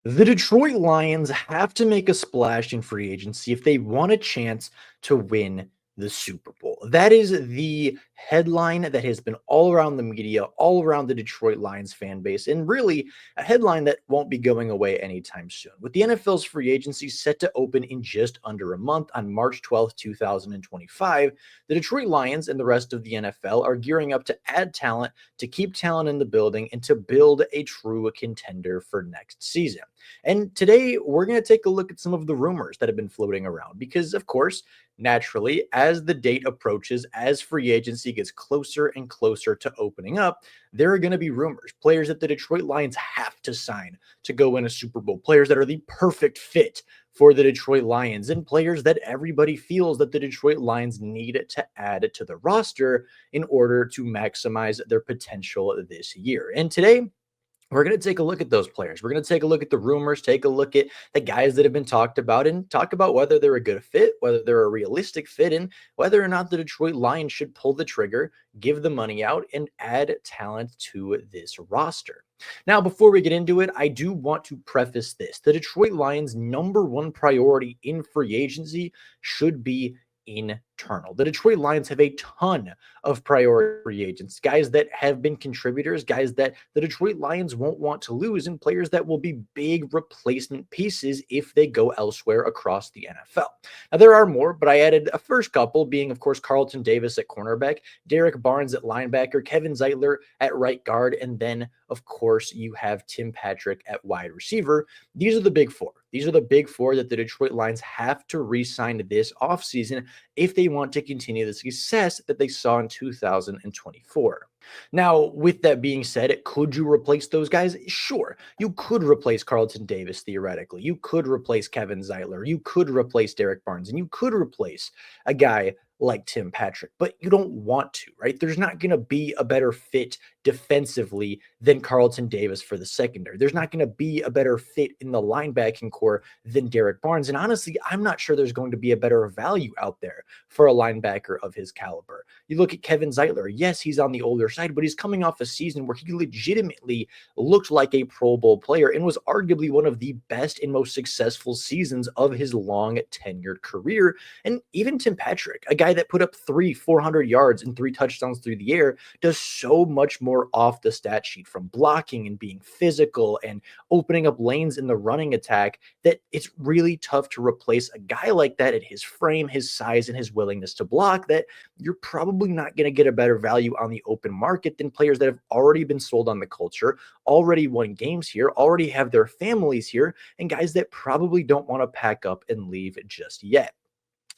The Detroit Lions have to make a splash in free agency if they want a chance to win the Super Bowl. That is the headline that has been all around the media, all around the Detroit Lions fan base, and really a headline that won't be going away anytime soon. With the NFL's free agency set to open in just under a month on March 12th, 2025, the Detroit Lions and the rest of the NFL are gearing up to add talent, to keep talent in the building, and to build a true contender for next season. And today we're going to take a look at some of the rumors that have been floating around because, of course, naturally, as the date approaches, as free agency gets closer and closer to opening up, there are going to be rumors. Players that the Detroit Lions have to sign to go win a Super Bowl, players that are the perfect fit for the Detroit Lions, and players that everybody feels that the Detroit Lions need to add to the roster in order to maximize their potential this year. And today, we're going to take a look at those players. We're going to take a look at the rumors, take a look at the guys that have been talked about, and talk about whether they're a good fit, whether they're a realistic fit, and whether or not the Detroit Lions should pull the trigger, give the money out, and add talent to this roster. Now, before we get into it, I do want to preface this. The Detroit Lions' number one priority in free agency should be internal. The Detroit Lions have a ton of priority free agents, guys that have been contributors, guys that the Detroit Lions won't want to lose, and players that will be big replacement pieces if they go elsewhere across the NFL. Now, there are more, but I added a first couple, being, of course, Carlton Davis at cornerback, Derek Barnes at linebacker, Kevin Zeitler at right guard, and then, of course, you have Tim Patrick at wide receiver. These are the big four. These are the big four that the Detroit Lions have to re-sign this offseason if they want to continue the success that they saw in 2024. Now, with that being said, could you replace those guys? Sure. You could replace Carlton Davis, theoretically. You could replace Kevin Zeitler. You could replace Derek Barnes. And you could replace a guy like Tim Patrick, but you don't want to, right? There's not going to be a better fit defensively than Carlton Davis for the secondary. There's not going to be a better fit in the linebacking core than Derek Barnes. And honestly, I'm not sure there's going to be a better value out there for a linebacker of his caliber. You look at Kevin Zeitler. Yes, he's on the older side, but he's coming off a season where he legitimately looked like a Pro Bowl player and was arguably one of the best and most successful seasons of his long tenured career. And even Tim Patrick, a guy that put up 400 yards and 3 touchdowns through the air, does so much more off the stat sheet, from blocking and being physical and opening up lanes in the running attack, that it's really tough to replace a guy like that at his frame, his size, and his willingness to block, that you're probably not going to get a better value on the open market than players that have already been sold on the culture, already won games here, already have their families here, and guys that probably don't want to pack up and leave just yet.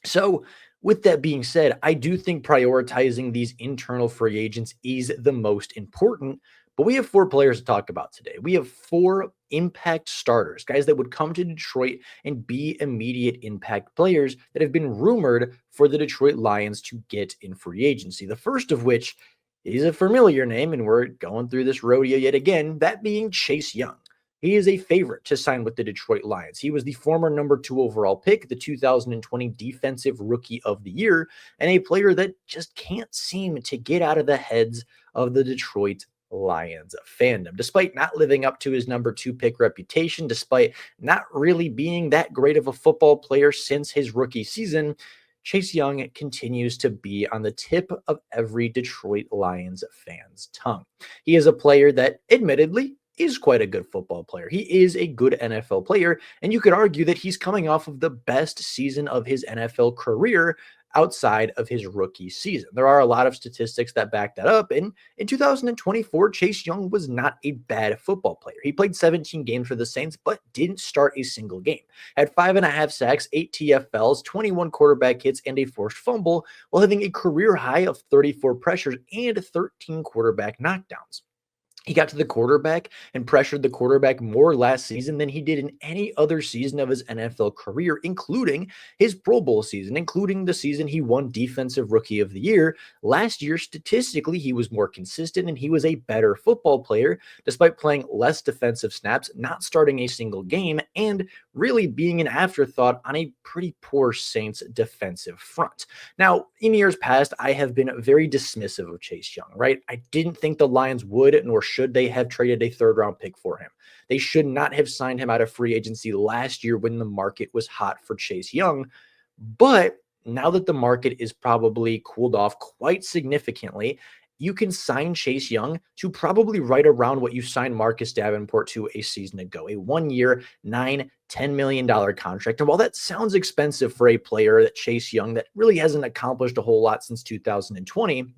So, with that being said, I do think prioritizing these internal free agents is the most important, but we have 4 players to talk about today. We have 4 impact starters, guys that would come to Detroit and be immediate impact players that have been rumored for the Detroit Lions to get in free agency. The first of which is a familiar name, and we're going through this rodeo yet again, that being Chase Young. He is a favorite to sign with the Detroit Lions. He was the former number 2 overall pick, the 2020 Defensive Rookie of the Year, and a player that just can't seem to get out of the heads of the Detroit Lions fandom. Despite not living up to his number 2 pick reputation, despite not really being that great of a football player since his rookie season, Chase Young continues to be on the tip of every Detroit Lions fan's tongue. He is a player that, admittedly, is quite a good football player. He is a good NFL player, and you could argue that he's coming off of the best season of his NFL career outside of his rookie season. There are a lot of statistics that back that up, and in 2024, Chase Young was not a bad football player. He played 17 games for the Saints, but didn't start a single game. Had 5.5 sacks, 8 TFLs, 21 quarterback hits, and a forced fumble, while having a career high of 34 pressures and 13 quarterback knockdowns. He got to the quarterback and pressured the quarterback more last season than he did in any other season of his NFL career, including his Pro Bowl season, including the season he won Defensive Rookie of the Year. Last year, statistically, he was more consistent and he was a better football player, despite playing less defensive snaps, not starting a single game, and really being an afterthought on a pretty poor Saints defensive front. Now, in years past, I have been very dismissive of Chase Young, right? I didn't think the Lions would nor should they have traded a third round pick for him? They should not have signed him out of free agency last year when the market was hot for Chase Young. But now that the market is probably cooled off quite significantly, you can sign Chase Young to probably right around what you signed Marcus Davenport to a season ago, a 1 year, $9-10 million contract. And while that sounds expensive for a player that Chase Young that really hasn't accomplished a whole lot since 2020,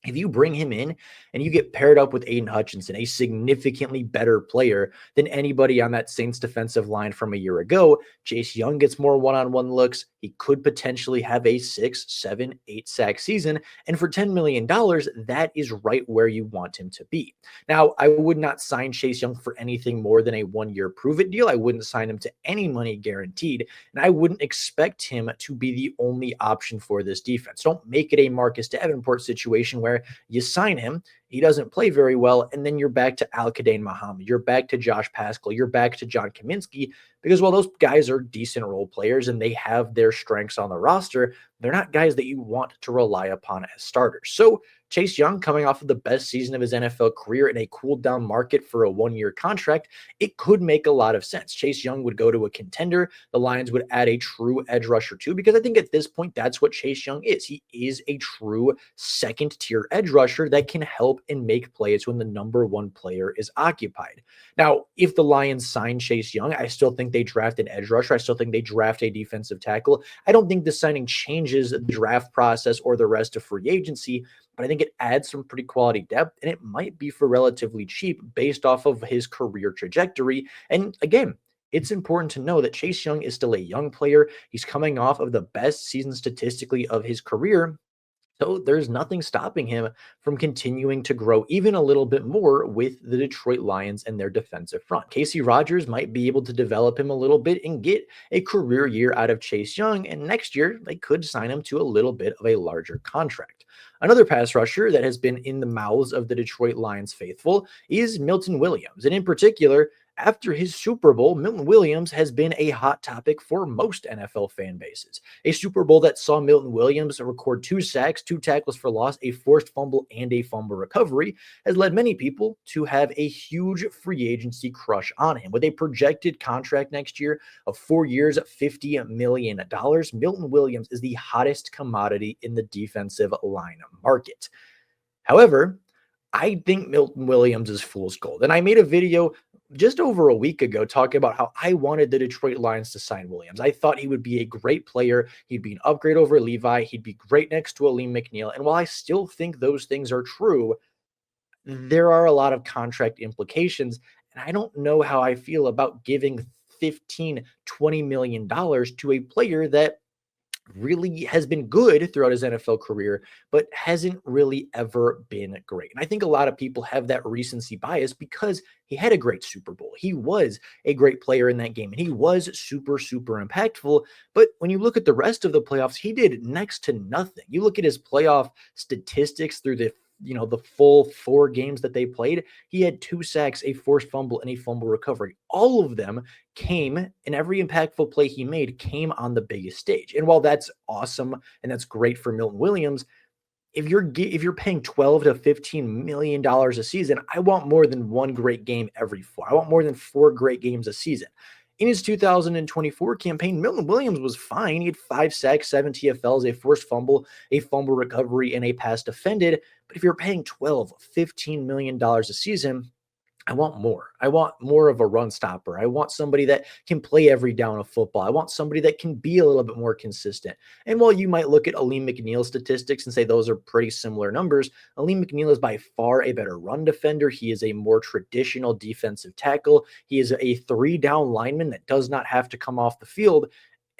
if you bring him in and you get paired up with Aiden Hutchinson, a significantly better player than anybody on that Saints defensive line from a year ago, Chase Young gets more one-on-one looks. He could potentially have a 6, 7, 8 sack season. And for $10 million, that is right where you want him to be. Now, I would not sign Chase Young for anything more than a 1-year prove-it deal. I wouldn't sign him to any money guaranteed. And I wouldn't expect him to be the only option for this defense. Don't make it a Marcus Davenport situation where you sign him, he doesn't play very well, and then you're back to Al-Qadain Muhammad, you're back to Josh Pascal, you're back to John Kaminsky, because while those guys are decent role players and they have their strengths on the roster, they're not guys that you want to rely upon as starters. So Chase Young, coming off of the best season of his NFL career in a cooled down market for a 1-year contract, it could make a lot of sense. Chase Young would go to a contender. The Lions would add a true edge rusher too, because I think at this point, that's what Chase Young is. He is a true second tier edge rusher that can help and make plays when the number one player is occupied. Now, if the Lions sign Chase Young, I still think they draft an edge rusher. I still think they draft a defensive tackle. I don't think the signing changes the draft process or the rest of free agency, but I think it adds some pretty quality depth, and it might be for relatively cheap based off of his career trajectory. And again, it's important to know that Chase Young is still a young player. He's coming off of the best season statistically of his career. So there's nothing stopping him from continuing to grow even a little bit more with the Detroit Lions and their defensive front. Casey Rogers might be able to develop him a little bit and get a career year out of Chase Young. And next year, they could sign him to a little bit of a larger contract. Another pass rusher that has been in the mouths of the Detroit Lions faithful is Milton Williams. And in particular, after his Super Bowl, Milton Williams has been a hot topic for most NFL fan bases. A Super Bowl that saw Milton Williams record 2 sacks, 2 tackles for loss, a forced fumble, and a fumble recovery has led many people to have a huge free agency crush on him. With a projected contract next year of 4 years, $50 million, Milton Williams is the hottest commodity in the defensive line market. However, I think Milton Williams is fool's gold. And I made a video just over a week ago talking about how I wanted the Detroit Lions to sign Williams. I thought he would be a great player. He'd be an upgrade over Levi. He'd be great next to Aleem McNeil. And while I still think those things are true, there are a lot of contract implications. And I don't know how I feel about giving $15-20 million to a player that really has been good throughout his NFL career, but hasn't really ever been great. And I think a lot of people have that recency bias because he had a great Super Bowl. He was a great player in that game, and he was super, super impactful. But when you look at the rest of the playoffs, he did next to nothing. You look at his playoff statistics through the full 4 games that they played, he had 2 sacks, a forced fumble, and a fumble recovery. All of them came, and every impactful play he made came on the biggest stage. And while that's awesome and that's great for Milton Williams, if you're paying $12-15 million a season, I want more than 1 great game every 4. I want more than 4 great games a season. In his 2024 campaign, Milton Williams was fine. He had 5 sacks, 7 TFLs, a forced fumble, a fumble recovery, and a pass defended. But if you're paying $12-15 million a season, I want more. I want more of a run stopper. I want somebody that can play every down of football. I want somebody that can be a little bit more consistent. And while you might look at Aleem McNeil's statistics and say those are pretty similar numbers, Aleem McNeil is by far a better run defender. He is a more traditional defensive tackle. He is a 3-down lineman that does not have to come off the field.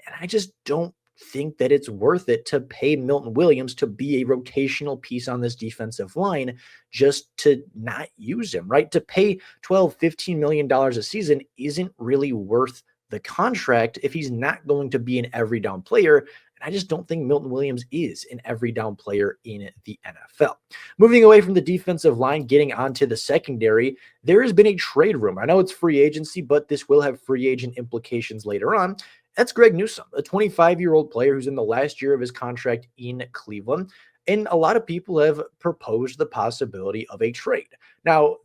And I just don't think that it's worth it to pay Milton Williams to be a rotational piece on this defensive line just to not use him, right? To pay $12-15 million a season isn't really worth the contract if he's not going to be an every down player. And I just don't think Milton Williams is an every down player in the NFL. Moving away from the defensive line, getting onto the secondary, there has been a trade rumor. I know it's free agency, but this will have free agent implications later on. That's Greg Newsome, a 25-year-old player who's in the last year of his contract in Cleveland. And a lot of people have proposed the possibility of a trade. Now,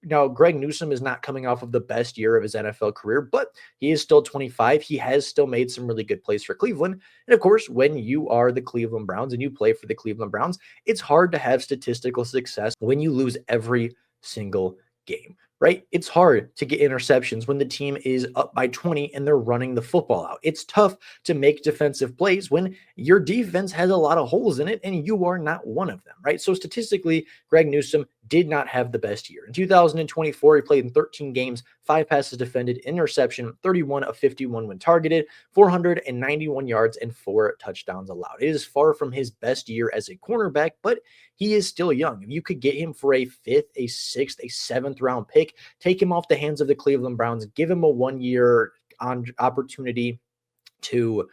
Now, Greg Newsome is not coming off of the best year of his NFL career, but he is still 25. He has still made some really good plays for Cleveland. And of course, when you are the Cleveland Browns and you play for the Cleveland Browns, it's hard to have statistical success when you lose every single game, right? It's hard to get interceptions when the team is up by 20 and they're running the football out. It's tough to make defensive plays when your defense has a lot of holes in it and you are not one of them, right? So statistically, Greg Newsome did not have the best year. In 2024, he played in 13 games, 5 passes defended, interception, 31 of 51 when targeted, 491 yards, and 4 touchdowns allowed. It is far from his best year as a cornerback, but he is still young. If you could get him for a 5th, a 6th, a 7th round pick, take him off the hands of the Cleveland Browns, give him a 1-year opportunity to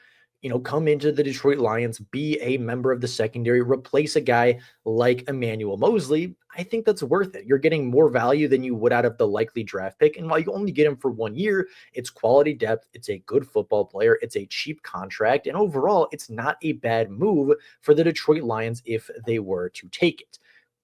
come into the Detroit Lions, be a member of the secondary, replace a guy like Emmanuel Mosley, I think that's worth it. You're getting more value than you would out of the likely draft pick. And while you only get him for 1 year, it's quality depth. It's a good football player. It's a cheap contract. And overall, it's not a bad move for the Detroit Lions if they were to take it.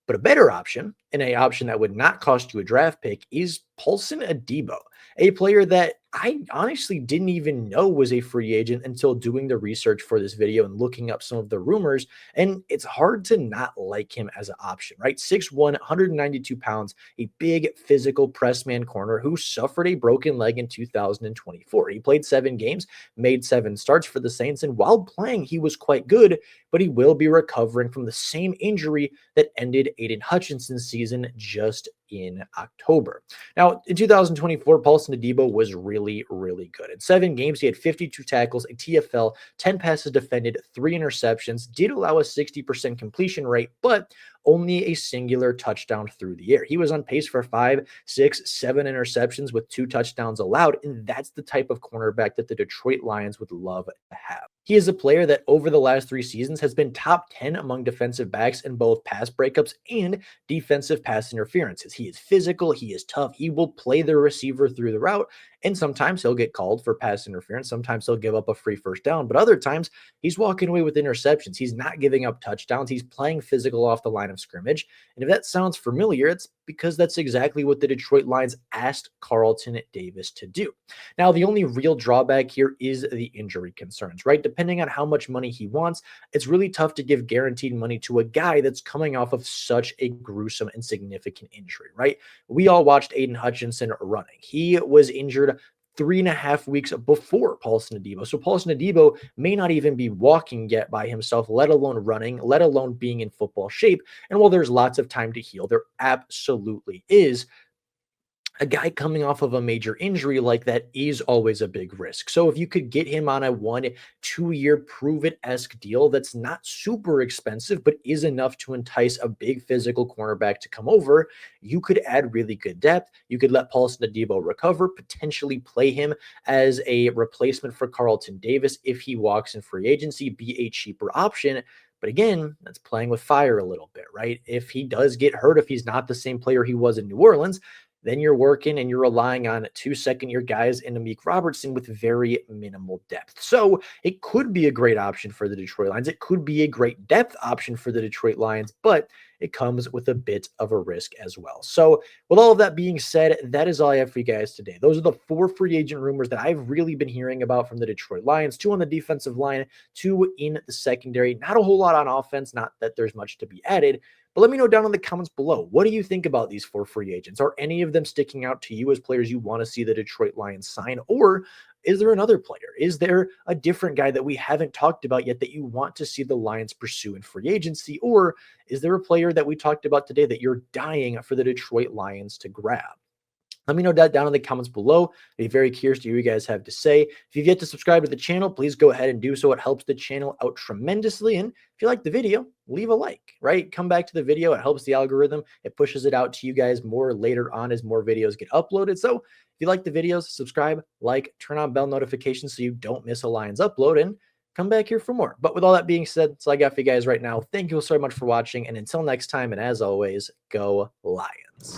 But a better option, and a option that would not cost you a draft pick, is Paulson Adebo, a player that I honestly didn't even know was a free agent until doing the research for this video and looking up some of the rumors. And it's hard to not like him as an option, right? 6'1", 192 pounds, a big physical press man corner who suffered a broken leg in 2024. He played 7 games, made 7 starts for the Saints, and while playing, he was quite good, but he will be recovering from the same injury that ended Aiden Hutchinson's season just in October. Now, in 2024, Paulson Adebo was really, really good. In 7 games, he had 52 tackles, a TFL, 10 passes defended, 3 interceptions, did allow a 60% completion rate, but only a singular touchdown through the air. He was on pace for 5, 6, 7 interceptions with 2 touchdowns allowed, and that's the type of cornerback that the Detroit Lions would love to have. He is a player that over the last 3 seasons has been top 10 among defensive backs in both pass breakups and defensive pass interferences. He is physical, he is tough, he will play the receiver through the route, and sometimes he'll get called for pass interference. Sometimes he'll give up a free first down, but other times he's walking away with interceptions. He's not giving up touchdowns. He's playing physical off the line of scrimmage. And if that sounds familiar, it's because that's exactly what the Detroit Lions asked Carlton Davis to do. Now, the only real drawback here is the injury concerns, right? Depending on how much money he wants, it's really tough to give guaranteed money to a guy that's coming off of such a gruesome and significant injury, right? We all watched Aiden Hutchinson running. He was injured 3.5 weeks before Paulson Adebo. So Paulson Adebo may not even be walking yet by himself, let alone running, let alone being in football shape. And while there's lots of time to heal, there absolutely is. A guy coming off of a major injury like that is always a big risk. So if you could get him on a 1-2-year prove-it-esque deal that's not super expensive, but is enough to entice a big physical cornerback to come over, you could add really good depth. You could let Paulson Adebo recover, potentially play him as a replacement for Carlton Davis if he walks in free agency, be a cheaper option. But again, that's playing with fire a little bit, right? If he does get hurt, if he's not the same player he was in New Orleans, then you're working and you're relying on 2 second-year guys in Amik Robertson with very minimal depth. So it could be a great option for the Detroit Lions. It could be a great depth option for the Detroit Lions, but it comes with a bit of a risk as well. So with all of that being said, that is all I have for you guys today. Those are the 4 free agent rumors that I've really been hearing about from the Detroit Lions, 2 on the defensive line, 2 in the secondary. Not a whole lot on offense, not that there's much to be added. But let me know down in the comments below. What do you think about these 4 free agents? Are any of them sticking out to you as players you want to see the Detroit Lions sign? Or is there another player? Is there a different guy that we haven't talked about yet that you want to see the Lions pursue in free agency? Or is there a player that we talked about today that you're dying for the Detroit Lions to grab? Let me know that down in the comments below. I'd be very curious to hear what you guys have to say. If you've yet to subscribe to the channel, please go ahead and do so. It helps the channel out tremendously. And if you like the video, leave a like, right? Come back to the video. It helps the algorithm. It pushes it out to you guys more later on as more videos get uploaded. So if you like the videos, subscribe, like, turn on bell notifications so you don't miss a Lions upload, and come back here for more. But with all that being said, that's all I got for you guys right now. Thank you so much for watching. And until next time, and as always, go Lions.